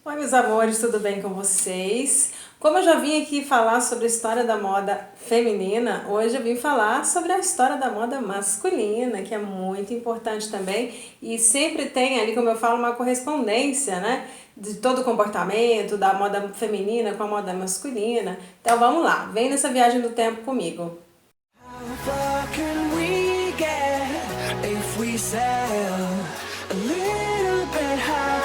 Oi, meus amores, tudo bem com vocês? Como eu já vim aqui falar sobre a história da moda feminina, hoje eu vim falar sobre a história da moda masculina, que é muito importante também e sempre tem ali, como eu falo, uma correspondência, né? De todo o comportamento da moda feminina com a moda masculina. Então vamos lá, vem nessa viagem do tempo comigo. How far can we get if we sail a little bit high?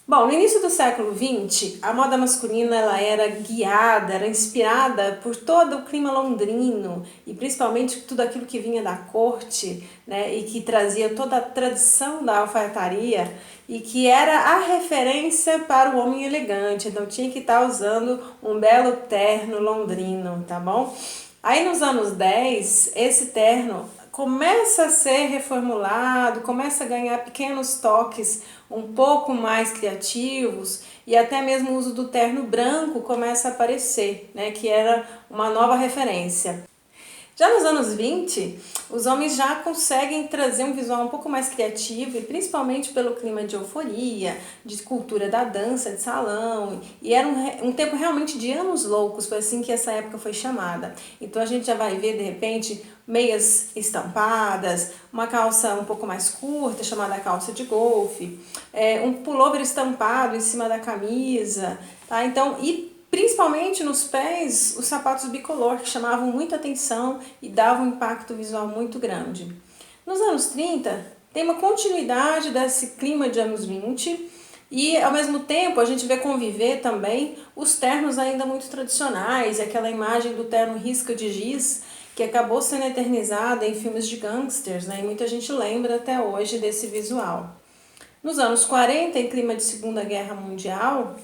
Bom, no início do século XX, a moda masculina ela era guiada, era inspirada por todo o clima londrino e principalmente tudo aquilo que vinha da corte, né, e que trazia toda a tradição da alfaiataria e que era a referência para o homem elegante. Então tinha que estar usando um belo terno londrino, tá bom? Aí nos anos 10, esse terno começa a ser reformulado, começa a ganhar pequenos toques um pouco mais criativos e até mesmo o uso do terno branco começa a aparecer, né, que era uma nova referência. Já nos anos 20, os homens já conseguem trazer um visual um pouco mais criativo e principalmente pelo clima de euforia, de cultura da dança, de salão. E era um tempo realmente de anos loucos, foi assim que essa época foi chamada. Então a gente já vai ver de repente meias estampadas, uma calça um pouco mais curta, chamada calça de golfe, um pullover estampado em cima da camisa, tá? Então, principalmente nos pés, os sapatos bicolor, que chamavam muita atenção e davam um impacto visual muito grande. Nos anos 30, tem uma continuidade desse clima de anos 20 e, ao mesmo tempo, a gente vê conviver também os ternos ainda muito tradicionais, aquela imagem do terno risca de giz, que acabou sendo eternizada em filmes de gangsters, né? E muita gente lembra até hoje desse visual. Nos anos 40, em clima de Segunda Guerra Mundial,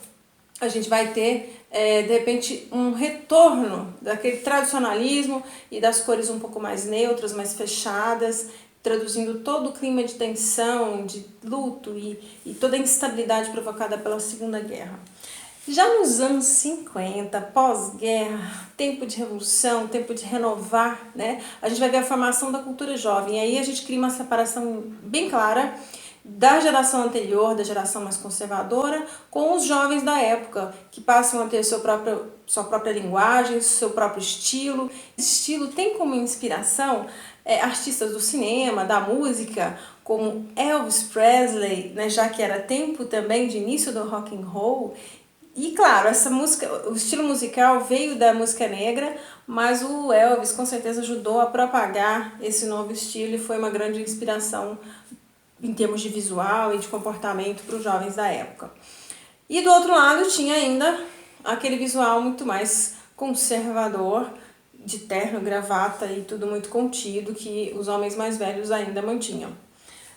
a gente vai ter, de repente, um retorno daquele tradicionalismo e das cores um pouco mais neutras, mais fechadas, traduzindo todo o clima de tensão, de luto e toda a instabilidade provocada pela Segunda Guerra. Já nos anos 50, pós-guerra, tempo de revolução, tempo de renovar, né? A gente vai ver a formação da cultura jovem. E aí a gente cria uma separação bem clara da geração anterior, da geração mais conservadora, com os jovens da época, que passam a ter sua própria linguagem, seu próprio estilo. Esse estilo tem como inspiração artistas do cinema, da música, como Elvis Presley, né, já que era tempo também de início do rock and roll. E claro, essa música, o estilo musical veio da música negra, mas o Elvis com certeza ajudou a propagar esse novo estilo e foi uma grande inspiração em termos de visual e de comportamento para os jovens da época. E do outro lado tinha ainda aquele visual muito mais conservador, de terno, gravata e tudo muito contido, que os homens mais velhos ainda mantinham.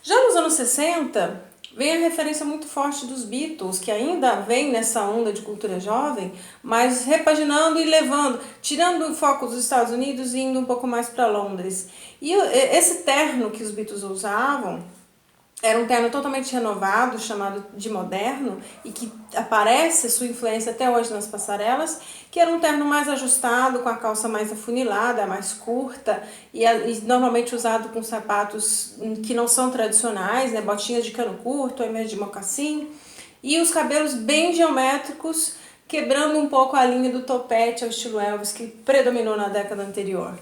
Já nos anos 60, vem a referência muito forte dos Beatles, que ainda vem nessa onda de cultura jovem, mas repaginando e levando, tirando o foco dos Estados Unidos e indo um pouco mais para Londres. E esse terno que os Beatles usavam era um terno totalmente renovado, chamado de moderno, e que aparece sua influência até hoje nas passarelas, que era um terno mais ajustado, com a calça mais afunilada, mais curta, e normalmente usado com sapatos que não são tradicionais, né, botinhas de cano curto ao invés de mocassim, e os cabelos bem geométricos, quebrando um pouco a linha do topete ao estilo Elvis, que predominou na década anterior.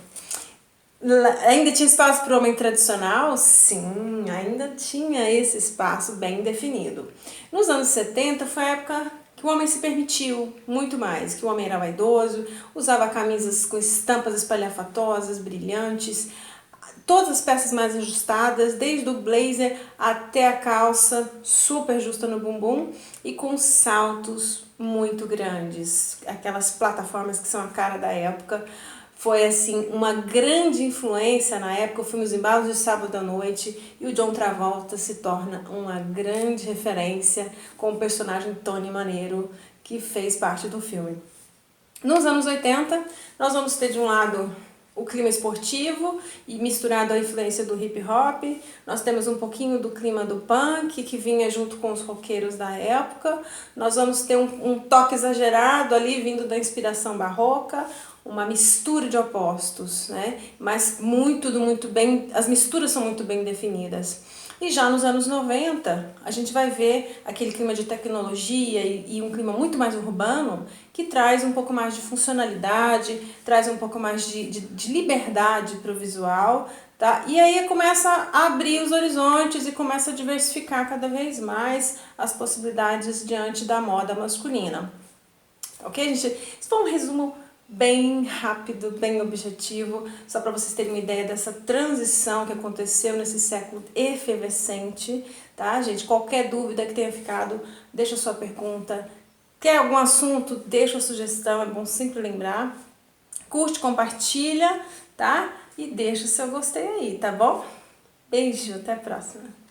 Ainda tinha espaço para o homem tradicional? Sim, ainda tinha esse espaço bem definido. Nos anos 70 foi a época que o homem se permitiu muito mais, que o homem era vaidoso, usava camisas com estampas espalhafatosas, brilhantes, todas as peças mais ajustadas, desde o blazer até a calça super justa no bumbum e com saltos muito grandes, aquelas plataformas que são a cara da época. Foi assim uma grande influência na época, o filme Os Embalos de Sábado à Noite, e o John Travolta se torna uma grande referência com o personagem Tony Manero, que fez parte do filme. Nos anos 80, nós vamos ter de um lado o clima esportivo e misturado à influência do hip hop. Nós temos um pouquinho do clima do punk, que vinha junto com os roqueiros da época. Nós vamos ter um toque exagerado ali, vindo da inspiração barroca, uma mistura de opostos, né? Mas muito bem, as misturas são muito bem definidas. E já nos anos 90, a gente vai ver aquele clima de tecnologia e um clima muito mais urbano, que traz um pouco mais de funcionalidade, traz um pouco mais de liberdade para o visual, tá? E aí começa a abrir os horizontes e começa a diversificar cada vez mais as possibilidades diante da moda masculina. Ok, gente? Isso foi um resumo bem rápido, bem objetivo, só para vocês terem uma ideia dessa transição que aconteceu nesse século efervescente, tá, gente? Qualquer dúvida que tenha ficado, deixa sua pergunta. Quer algum assunto, deixa a sugestão, é bom sempre lembrar. Curte, compartilha, tá? E deixa o seu gostei aí, tá bom? Beijo, até a próxima.